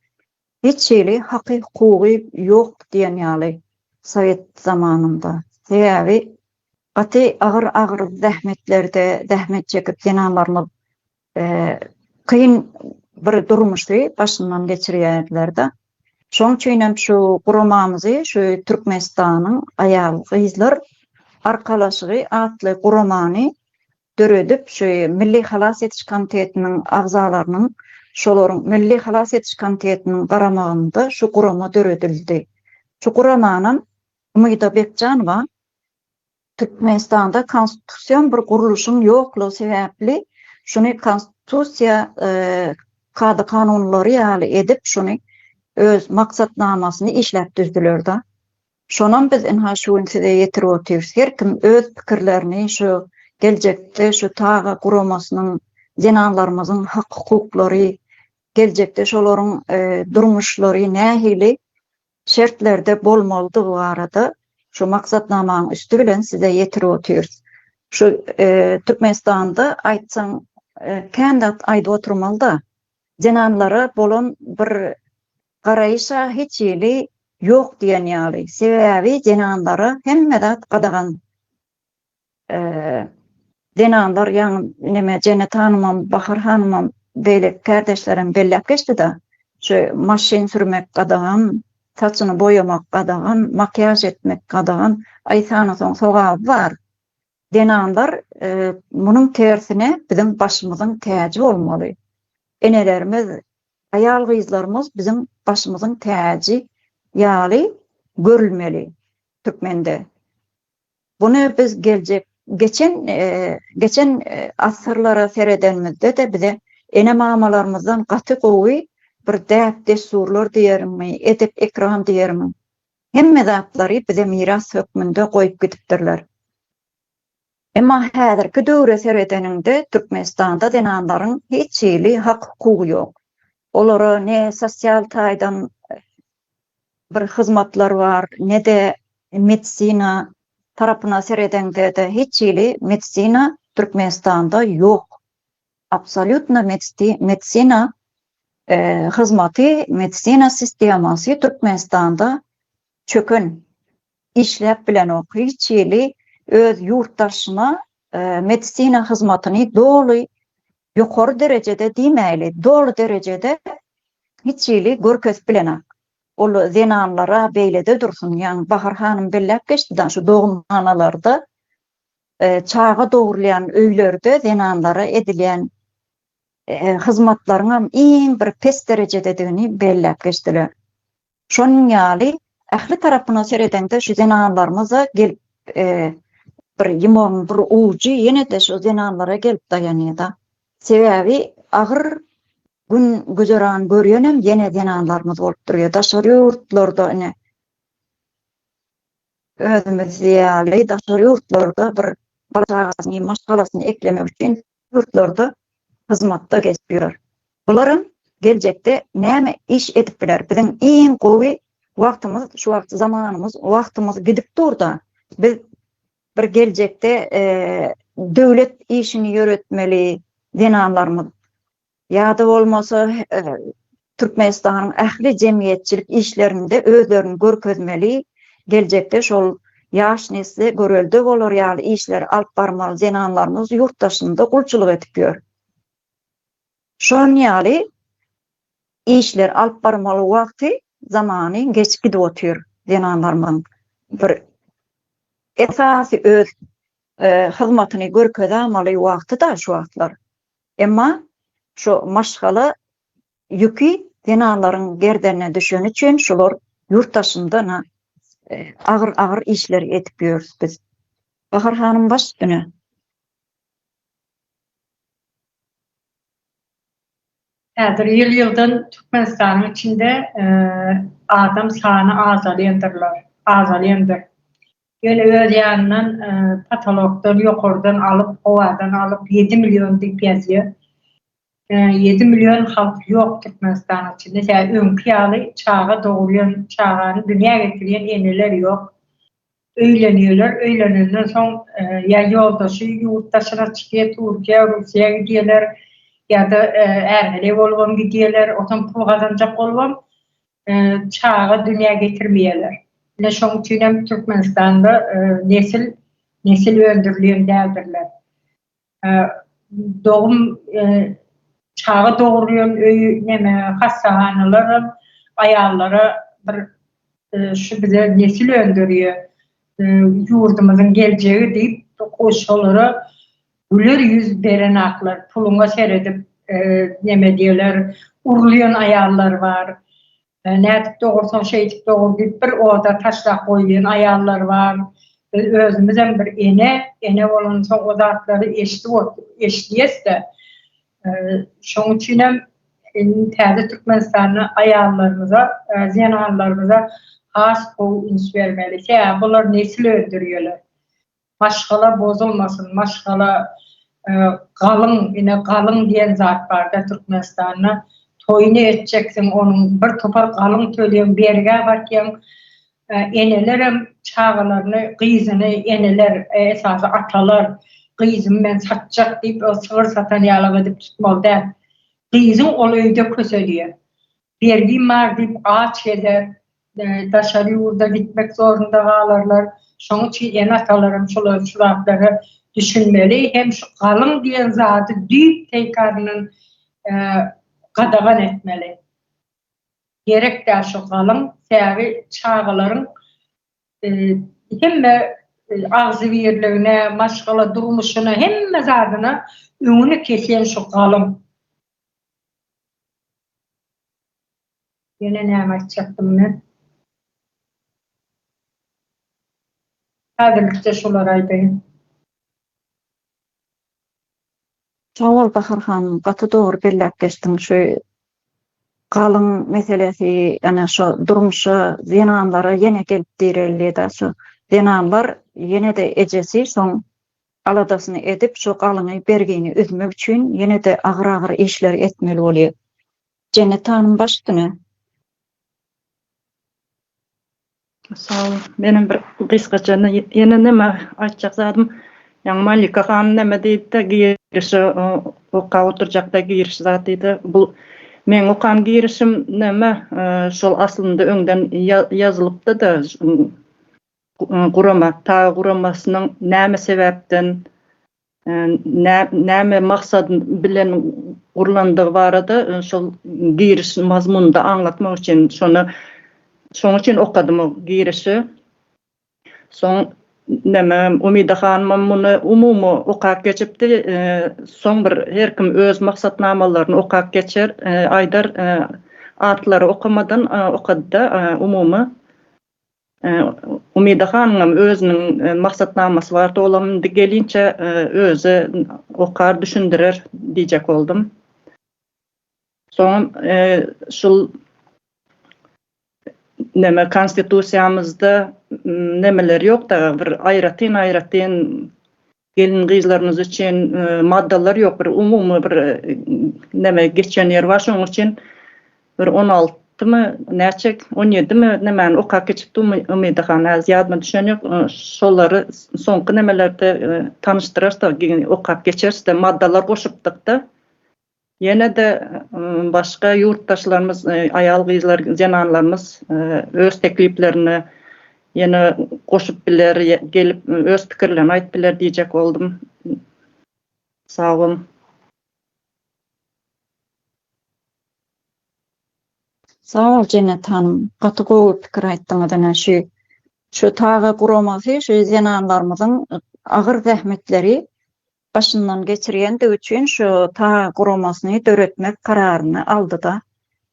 hiç şeyli hakkı hukuku yok diyen yali Sovet zamanında. Sebebi qati ağır zahmetlerde zahmet çekip zenanlarımız kıyın bir durmuştu başından geçiriyerler de. Şoň üçin şu kuramamızı şu Türkmenistan'ın ayal kızlar arkalaşığı atlı kuramany döredip şu Milli Halas Etiş Komitetinin agzalarının şolorun Milli Halas Etiş Komitetinin garamagynda şu kurama döredildi. Şu kuramanyň Umyda Bekjanova Türkmenistan'da konstitusiyon bir kuruluşun yokluğu sebepli şunu konstitusiya kadı kanunları ýaly edip şunu öz maksatnamasını işläp düzdüler da. Şonan biz enha şuň size ýetirip oturýarys. Her kim öz pikirlerini şu geljekde şu taga kuramasynyň zenanlarymyzyň hak hukuklary geljekde şolaryň durmuşlary nähili şertlerde bolmalydygy arada şu maksatnamanyň üstü bilen size ýetirip oturýarys. Şu Türkmenistan'da aýtsaň kandat aýda oturmaly da zenanlara bolan bir garaýşa hiç ýeli yok diyen ýaly. Sebebi zenanlara hemmedat gadagan. Zenanlar ýa-ni neme jene tanymam, Bahar hanymam beýle kardeşlerim belläp geçdi da şu maşin sürmek gadagan, saçyny boyamak gadagan, makyaj etmek gadagan, aýsana soň sogab var. Zenanlar munyň tersine bizim başymyzyň täji bolmaly. Enelerimiz, ayal gyzlarymız bizim başymyzyň täji ýaly görülmeli Türkmende. Bunu biz geçen asırlara seredenimizde de bize ene mamalarımızdan gaty gowy bir däp desturlar diýermi, edep ekran diýermi. Hemme zatlary bize miras hökmünde goýup gidipdirler. Emma häzirki döwre seredeninde Türkmenistanda denanlaryň hiç ýyly hak hukugy ýok. Olara ne sosial taýdan bir hyzmatlar bar, ne de medisina tarapyna seredende de hiç ýyly medisina Türkmenistanda ýok. Absolutna medisina hyzmaty, medisina sistemasy Türkmenistanda çökün. İşläp bilen ok hiç ýyly öz yurttaşyna medisina hyzmatyny doly ýokary derejede diýmäli, doly derejede hiç ýyly görkezip bilenak. Ol zenanlara beýlede dursun. Ýani Bahar hanym belläp geçdi şu dogum analarda çağa dogurlayan öýlerde zenanlara edilýän hyzmatlaryň iň bir pes derejededigini belläp geçdiler. Şonuň ýaly ähli tarapyna seredende şu zenanlarymyza gelip bir ýymon bir uwjy ýene de şu zenanlara gelip daýanýar da. Sebäbi agyr gün güzeran görýänem ýene zenanlarymyz bolup durýar. Daşary ýurtlarda ine özümüz ýaly daşary ýurtlarda bir balagasyny maşgalasyny eklemek üçin ýurtlarda hyzmatda geçip ýörer. Bularyň geljekde näme iş edip biler? Biziň iň gowy wagtymyz, şu wagt zamanymyz, wagtymyz gidip durda. Biz bir geljekde döwlet işini ýöretmeli zenanlarymyz. Ýa-da bolmasa Türkmenistanyň ähli jemgyýetçilik işlerinde özlerini görkezmeli. Geljekde şol ýaş nesli görelde bolar ýaly işler alyp barmaly zenanlarymyz ýurtdaşynda gulçylyk edip ýör. Şoň ýaly işler alyp barmaly wagty zamany geç gidip otýar zenanlarymyň bir esasy öz hyzmatyny görkeze almaly wagty da şu wagtlar. Emma şu maşgala ýüki zenanlaryň gerdenine düşen üçin şolar ýurtdaşynda agyr işler edip ýörüz biz. Bahar hanym başdyna. Häzir ýyl-ýyldan Türkmenistanyň içinde adam sany azalýandyr. Ýöne öz ýanyndan patologdan ýokardan alyp, howadan alyp 7 milyon diýip ýazýar. 7 milyon halk ýok Türkmenistanyň içinde. Ýa öňkü ýaly çağa dogurýan, çağany dünýä getirýän eneler ýok. Öýlenýärler, öýlenenden soň ýa ýoldaşy ýurtdaşyna çykyp Türkiýe, Russiýa gidýärler. Ya da ermeli bolgam gidýärler, otan pul gazanjak bolgam çağa dünýä getirmeýärler. Ine şoň üçin hem Türkmenistanda nesil öndürilýän däldirler. Dogum çağa dogurýan öý neme hassahanalar aýallara bir şu bize nesil öndürýär. Ýurdumyzyň geljegi diýip koşulary güler yüz beren aklar, pulunga seredip neme diýerler, urulýan aýallar var. Nädip dogursan şeýdip dogur diýip bir oda taşlap goýýan aýallar var. Özümizem bir ene bolan soň o zatlary eşdiýesde. Şoň üçin hem täze Türkmenistanyň aýallarymyza, zenanlarymyza has gowy üns bermeli. Bular nesil öldürýärler. Maşgala bozulmasın, maşgala galyň diýen zat bar da Türkmenistanyň toýuny etjeksin, onuň bir topar galyň töleýän berge barkýan eneler hem çağalaryny, gyzyny eneler, esasy atalar, gyzym men satjak diýip o sygyr satan ýaly edip tutmaly da. Gyzym ol öýde köselýär. Bergi mar diýip ağaç eder, daşary ýurda gitmek zorunda galarlar. Şoň üçin ene atalarym şularlary düşünmeli. Hem şu galyň diýen zaty düýp teýkarnyň gadagan etmeli. Gerek de şu galyň säbi çağalaryň hemme agzy birligine, maşgala durmuşyna, hemme zadyna öňüni kesýän şu galyň. Ýene näme aýtjakdym men? Häzirlikde şolar aýdyn. Sağ ol Bahar hanym, gaty dogry belläp geçdiň. Şu galyň meselesi, ýani şu durmuşa zenanlara ýene gelip direldi da şu zenanlar ýene de ejesi soň aladasyny edip şu galyny bergini üzmek üçin ýene-de agyr-agyr işler etmeli bolýar. Cennet Hanım başdyny. Sağ olun. Benim bir kıskaça yine neme açacak zadım. Yani Malika Hanım neme deydi de girişi oka oturacak da giriş zatıydı. Bu men okan girişim neme şol aslında öňden yazılıpdı da gurama ta guramasının näme sebäpden näme maksad bilen gurlandygy barada şol giriş mazmununda anlatmak için şoň üçin okadym o girişi. Soň neme Umida Hanım muny umumy okap geçipdi. Soň bir her kim öz maksatnamalaryny okap geçer. Aýdar atlary okamadan okady da umumy. Umida Hanım özüniň maksatnamasy bar, olamyndy gelinçe özü okar düşündirer diýjek oldum. Soň şol neme konstitusiýamyzda nemeler ýok da bir aýratyn gelin gyzlarymyz üçin maddalar ýok, bir umumy bir neme geçen ýer bar, şoň üçin bir 16-my näçe 17-mi nemeni okap geçipdi Umida Hanım az ýadyma düşen ýok. Şolary soňky nemelerde tanıştyrar da okap geçerse maddalar goşupdyk da. Yine de başka yurttaşlarımız, ayal gyzlar, jananlarımız öz tekliplerini yine koşup biler, gelip öz pikirlerini aýtyp biler diýjek oldum. Sağ olun. Sağ ol Cennet Hanım. Gaty gowy pikir aýtdyňyz. Şu taga guramasy, şu jananlarymyzyň agyr zähmetleri başından geçirýän de üçin şu ta guramasyny döretmek kararyny aldy da.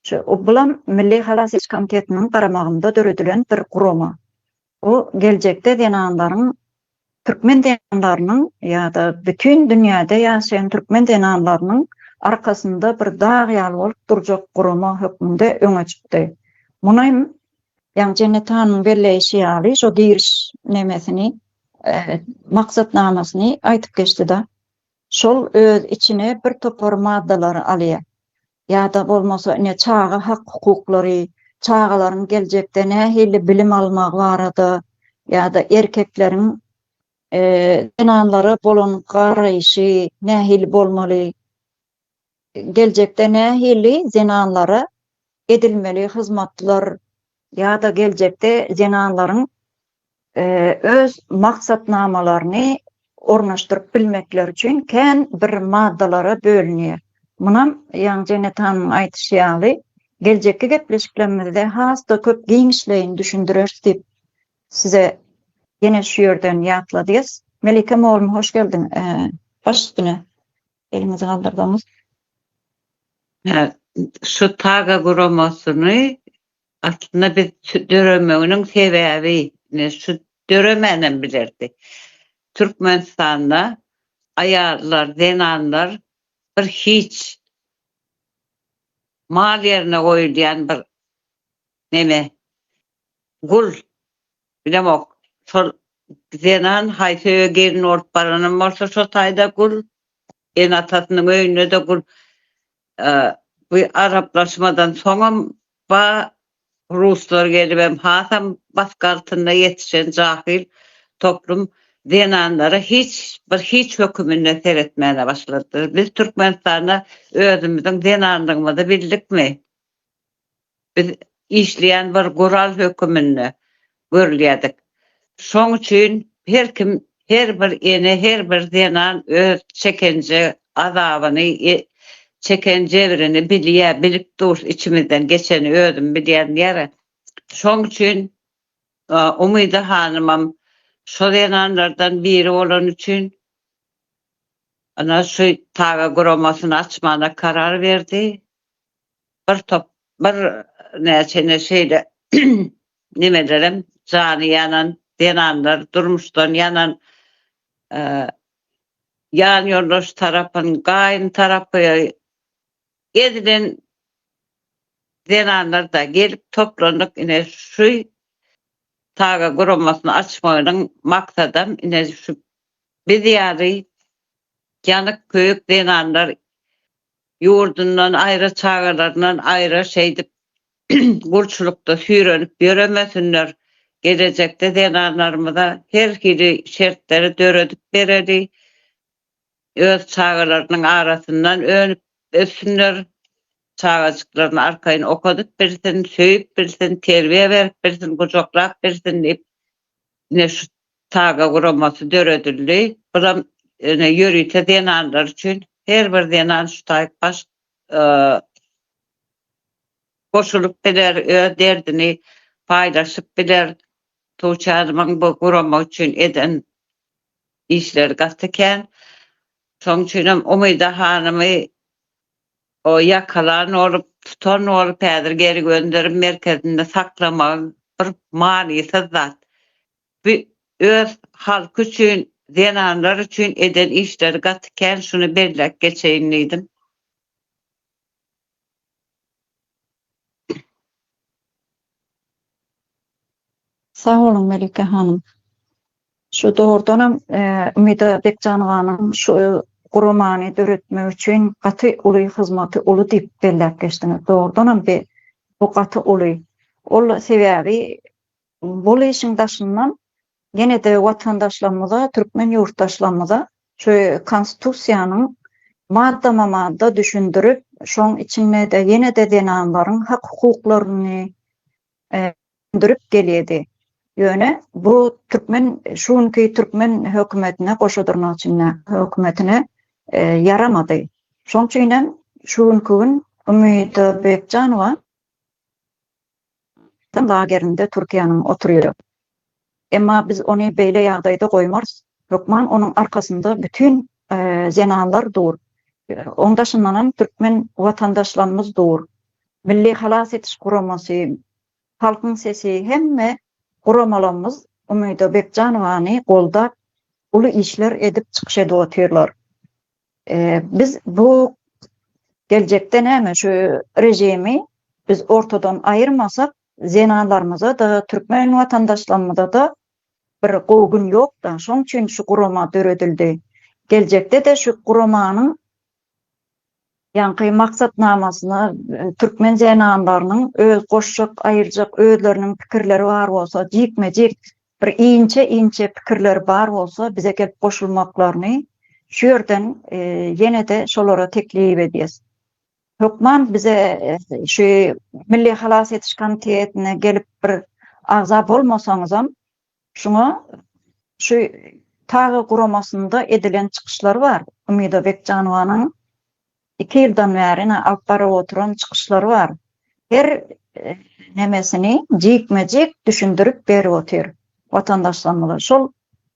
Şu o bilen Milli Halas Komitetiniň garamagynda döredilen bir gurama. O geljekde jananlaryň türkmen jananlarynyň ýa-da bütün dünýäde ýaşaýan türkmen jananlarynyň arkasynda bir dag ýaly bolup durjak gurama hökmünde öňe çykdy. Munaym ýa Cennet Hanım belleşi ýaly şu giriş nemesini maksatnamasyny aýtyp geçdi da. Şol öz içine bir topar maddalary alýar. Ýa-da bolmasa ne çağa hak hukuklary, çağalaryň geljekde nähili bilim almak barada, ýa-da erkekleriň jananlary bolan garaýşy nähili bolmaly, geljekde nähili jananlara edilmeli hyzmatlar, ýa-da geljekde jananlaryň öz maksatnamalaryny ornaşdyryp bilmekler üçin kän bir maddalara bölünýär. Munam ýa Cennet Hanım aýtýaly geljekki gepleşiklerimizde hasta köp giňişleýin düşündirer diýip size ýene şu ýerden ýatladys. Melike Moğolum hoş geldin. Baş üstüne elimizi galdyrdyňyz. Şu taga guramasyny aslında biz döremeginiň sebäbi şu döremenden bilirdi. Türkmenistanda ayarlar, zenanlar bir hiç mal yerine koyulýan bir neme gul bilemok. Şol zenan haýsy gelin olup baranam bolsa şo taýda gul, en atasynyň öýüne de gul. Bu araplaşmadan soňam ba Ruslar gelip hem hasam baskartynda yetişen jahil toplum zenanlara hiç hökümünde seyretmeye başladı. Biz Türkmenistan'da özümüzün zenanlığımızı bildik mi? Biz işleyen bir gural hökümünde görülýärdik. Şoň üçin her kim, her bir zenan öz çekenje azabyny, çekenje birini bilýär, bilip dur içimizden geçeni özüm bilýän ýere. Şoň üçin Umida Hanımam şol zenanlardan biri olan üçin ana şu taga guramasyny açmana karar verdi. Bir näçe nimelerim jany yanan zenanlar durmuşdan yanan yan yoldaş tarapyn gaýyn tarapy edilen zenanlar da gelip toplanıp ine şu taga guramasyny açmagyň maksadam ine şu biz ýaly yanık köyük denanlar yurdundan ayrı çağlarından ayrı şeydi gurçulukda süýrenip göremesinler. Gelecekte denanlarımıza her kiri şertleri döredip bereli. Öz çağlarının arasından önüp ösünler. Çağacıklarının arkayını okudup birsin, söyüp birsin, terbiye verip birsin, kucaklap birsin deyip ne şu tağa kuraması döredildi. Buram yürüyte denanlar için her bir denan şu tayip baş koşulup biler, derdini paylaşıp biler. Tuğçe Hanım'ın bu kurama için eden işler gatıken sonuçta Umida Hanım'ı o yakalan olup tutan olup geri gönderim merkezinde saklamak bir maliyeti zat. Bir öz halk için, zenanlar için eden işler gatıken şunu belirlek geçeyinliydim. Sağ olun Melike Hanım. Şu doğrudan Ümida Bekcanovan'ın şu kurumany döretme üçün gaty uly hyzmaty uly dip belläp geçdiniz. Doğrudan bu gaty uly. Ol sebäbi bol işin daşyndan gene de watandaşlarymyza, türkmen yurtdaşlarymyza şu konstitusiýanyň madda düşündürüp, şoň içinde de yine de denanlaryň hak hukuklaryny düşündürüp gelýärdi. Ýöne bu türkmen şunki türkmen hökümetine goşadyrmak üçin hökümetine yaramady. Şoň üçin şunkün Ümida Bekjanowa lagerinde Türkiýanyň oturýar. Emma biz onu beýle ýagdaýda goýmarys. Hökman onuň arkasynda bütün zenanlar dur. Ondaşyndan türkmen watandaşlarymyz dur. Milli halas etiş guramasy, halkyň sesi hemme guramalarymyz Ümida Bekjanowany goldap uly işler edip çykyşady otyrlar. Biz bu gelecekde näme şu rejimi biz ortadan ayırmasak zenanlarımıza da türkmen vatandaşlarımıza da bir gogun yok da şoň üçin şu gurama döredildi. Gelecekte de şu guramanyň ýanky maksatnamasyna türkmen zenanlarynyň öz goşjak, aýyrjak özleriniň pikirleri bar bolsa, jikme-jik bir inçe pikirleri bar bolsa bize gelip goşulmaklaryny şu ýerden ýene de şolara teklip edýäs. Hökman bize şu Milli Halas Etiş Komitetine gelip bir agza bolmasaňyzam şuna şu tağı guramasında edilen çıkışlar var. Ümida Bekjanowanyň 2 ýyldan bäri alyp barap oturan çıkışları var. Her nemesini jikme-jik düşündürüp berip otyr watandaşlarymyza. Şol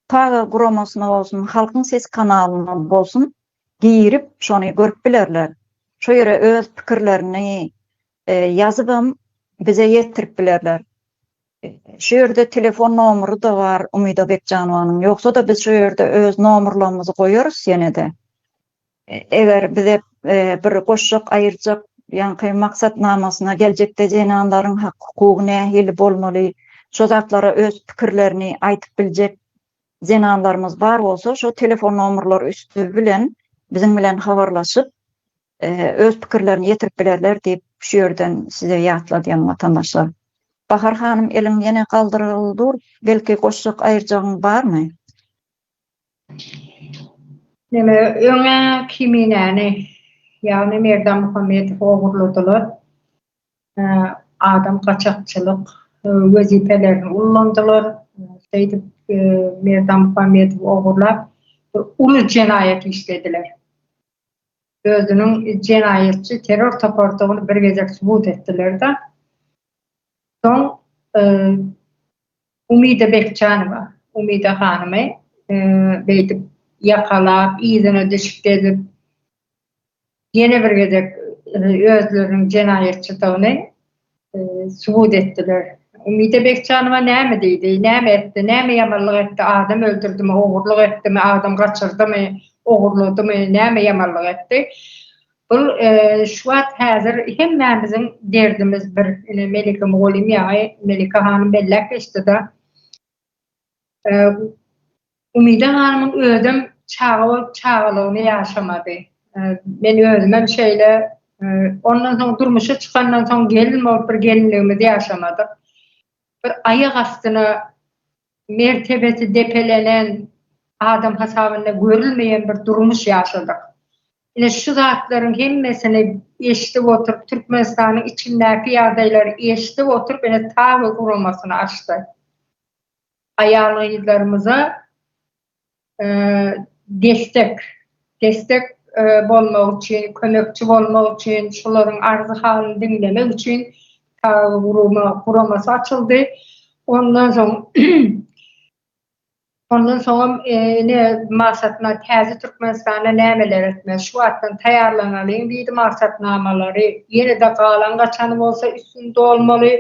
tağı guramasyna bolsun, halkyň ses kanalyna bolsun girip şonu görüp bilerler. Şu ýere öz pikirlerini ýazyp bize ýetirip bilerler. Şu ýerde telefon nomery da var Ümida Bekjanowanyň. Ýoksa da biz şu ýerde öz nomerlarymyzy goýarys ýene de. Eger bize bir goşjak, aýyrjak ýanky maksatnamasyna geljekde zenanlaryň hak hukugyna hili bolmaly, şu zatlara öz pikirlerini aýtyp biljek zenanlarymyz bar bolsa, şu telefon nomerleri üstü bilen biziň bilen habarlaşyp öz pikirlerini ýetirip bilerler diýip şu ýerden size ýatladýan watandaşlar. Bahar hanım elin ýene galdyryldyr. Belki goşjak aýyrjagyň barmy? Neme öňe kiminäni ýagny Merdan Muhammedow ogurladylar. Adam kaçakçylyk wezipelerini ullandylar. Seýdip Merdan Muhammedow ogurlap uly jenaýat işlediler. Özünün jenaýetçi terör tapardygyny bir gezek subut etdiler da. Son Ümida Bekjanowa, Ümida hanymy beýdip yakalap, ýyzyna düşüp edip ýene bir gezek özleriniň jenaýetçiligiňi subut etdiler. Ümida Bekjanowa näme diýdi, näme etdi, näme ýamanlyk etdi, adam öldürdimi, ogurlyk etdimi, adam gaçyrdymy, ogurladymy, näme ýamanlyk etdi. Bu şu wagt häzir hemmemizin derdimiz bir Melike Moğolim ýa-da Melike Hanım bellek geçdi da Umide Hanım'ın özüm çağalığını yaşamadı. Ben özümem şeyle ondan sonra durmuşa çıkandan sonra gelin olup bir gelinliğimizi yaşamadık. Bir ayak astına mertebesi depelenen adam hesabında görülmeyen bir durmuş yaşadık. Yine şu zatların hemmesini eşitip oturup Türkmenistan'ın içindeki yardayları eşitip oturup yine tabi kurulmasını açtı. Ayarlayıcılarımıza destek bolmak için, kömekçi bolmak için, şuların arzı halini dinlemek için kurulması açıldı. Ondan sonra ne maksatına təzi Türkmenistan'a nämeler etmez. Şu attan tayarlanalıyım. Bir maksatnamaları yine de kalan kaçanım olsa üstünde olmalı,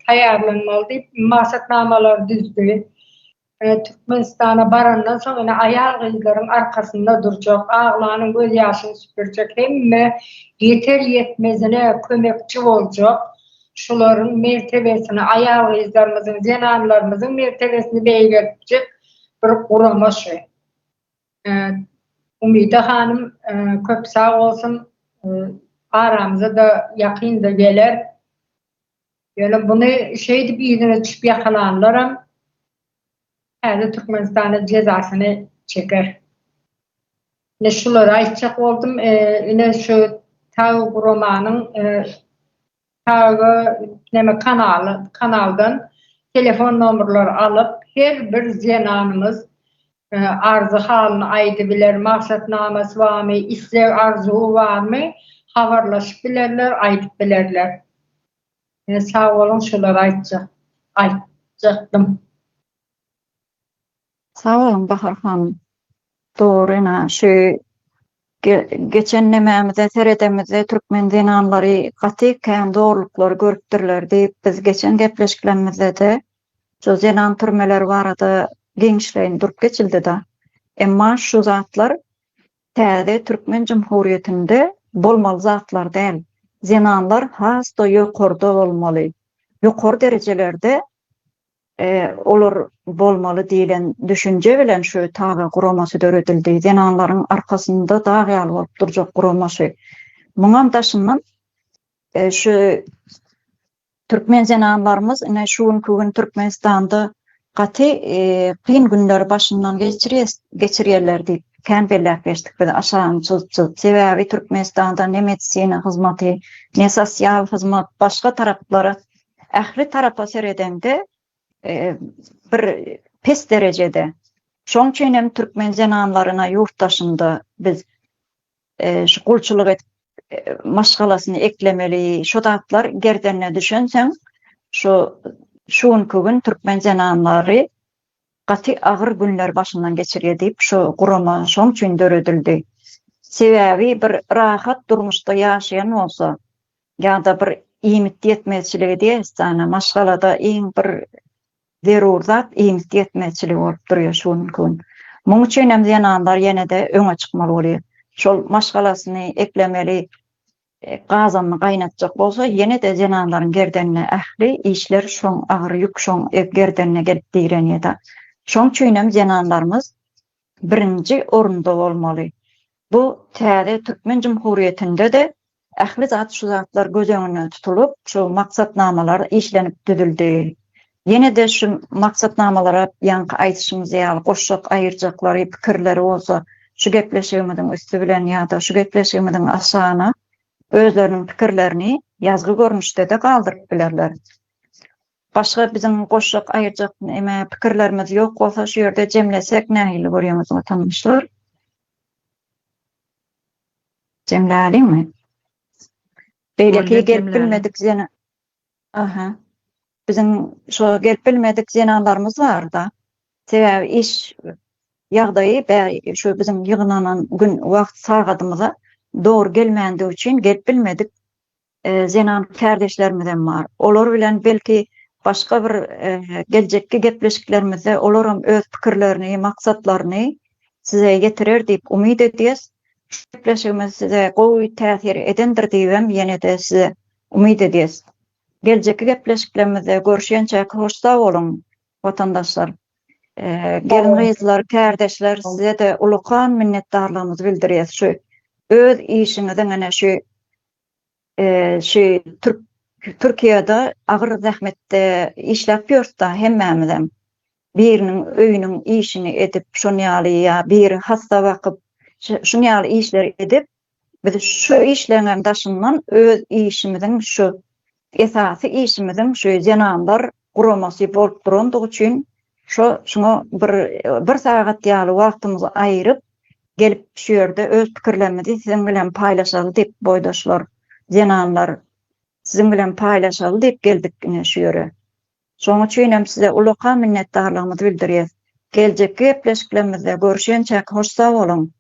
tayarlanmalı deyip maksatnamalar düzdü. Türkmenistan'a barandan sonra ayal kızların arkasında duracak, ağlanın göz yaşını süpürecek, hem yeter yetmezine kömekçi olacak. Şuların mertebesini, ayal kızlarımızın, zenanlarımızın mertebesini belirtecek bir kurulma şey. Umide Hanım köp sağ olsun, aramıza da yakın da gelir. Yani bunu şeydi bir izine çıkıp yakalanlarım. Her Türkmenistan'ın cezasını çeker. Ne şuları aytacak oldum, ne şu Tağ romanın Tağ kanaldan telefon numaraları alıp her bir zenanımız arzı halini aydı bilir, maksatnaması var mı, ister arzu var mı, havarlaşıp bilirler, aydıp bilirler. Sağ olun, şuları aytacaktım. Sağ olun Bahar Hanım. Doğru, şu geçen nememizde, TRT'mizde Türkmen zenanları katıyken doğrulukları görüptürler deyip biz geçen gepleşkilerimizde de şu zenan türmeler vardı, gençlerin durup geçildi da. Emma şu zatlar täze Türkmen Cumhuriyetinde bolmaly zatlar değil. Zenanlar hasta yukarıda olmalı. Yukarı derecelerde olur bolmalı diýilen düşünje bilen şu taga guramasy döredildi. Zenanlaryň arkasında daýal bolup durjak guramasy. Muňam daşyndan şu Türkmen zenanlarymız ine şuň gün Türkmenistanda gaty kyn günler başyndan geçirýärler diýip kän belläp berdik biz aşağı sebäbi Türkmenistanda ne medisina hyzmaty, ne sosial hyzmat başga taraplara ähli tarafa seredende bir pes derecede. Şoň üçin hem Türkmen zenanlaryna yurtdaşynda biz şugulçylyk maşgalasyny eklemeli. Şu dağlar gerdenine düşenseň şuň gün Türkmen zenanlary gaty agyr günler başyndan geçirýär diýip şu gurama şoň üçin döredildi. Sebäbi bir rahat durmuşda ýaşayan bolsa, ýa-da bir iýmit ýetmezçiligi diýesçana maşgalada iň bir zerurdat iýmit ýetmezçiligi bolup durýar şuň gün. Muň üçin hem zenanlar ýene de öňe çykmaly bolýar. Şol maşgalasyny eklemeli, gazanyny gaýnatjak bolsa, ýene de zenanlaryň gerdenine ähli işler şoň agyr ýük şoň gerdenine gelip diýrenýär da. Şoň üçin hem zenanlarymız birinji orunda bolmaly. Bu täze Türkmen Cumhuriyetinde de ähli zat şu zatlar göz öňüne tutulup, şu maksatnamalar işlenip düzüldi. Ýene de şu maksatnamalara ýanky aýdyşymyz ýaly goşak aýyrjaklary, pikirleri bolsa, şu gepleşigimiziň üstü bilen ýa-da şu gepleşigimiziň aşagyna özleriniň pikirlerini ýazgy görnüşde de galdyryp bilerler. Başga bizim goşak aýyrjak eme pikirlerimiz ýok bolsa şu ýerde jemlesek nähili görýäňiz watandaşlar? Jemläliňmi? Beýleki gelip bilmedik zena. Aha. Bizim şu gelip bilmedik zenanlarımız var da. Sebäbi iş ýagdaýy şu bizim ýygnanan gün wagt sagatymyza dogry gelmändiği üçin gelip bilmedik zenan kardeşlerimizden var. Olar bilen belki başga bir geljekki gepleşiklerimizde olaram öz pikirlerini, maksatlaryny size getirer diýip umyt edýäs. Gepleşigimiz size gowy täsir edendir diýip ýene de size umyt edýäs. Geljekki gepleşiklerimizde görüşýänçe hoş sag bolun watandaşlar. Gelin gyzlar, kardeşler, size de ulukan minnetdarlığımızı bildirýäs. Şu öz işiňizden ana şu Türkiýede agyr zähmetde işläp ýörtda hemmämizem biriniň öýüniň işini edip şonu ýaly bir hasta wakyp şunu ýaly işler edip biz şu işlerden daşyndan öz işimiziň şu esasy işimiziň şu janamlar guramasy bolup durandygy üçin şuna bir sagat ýaly wagtymyzy aýryp gelip şu ýerde öz pikirlerimizi siziň bilen paýlaşaly dep boýdaşlar, janamlar siziň bilen paýlaşaly dep geldik şu ýere. Şoň üçin hem size uluka minnetdarlygymyzy bildirýäs. Geljekki gepleşiklerimizde görüşençä hoş sag bolun.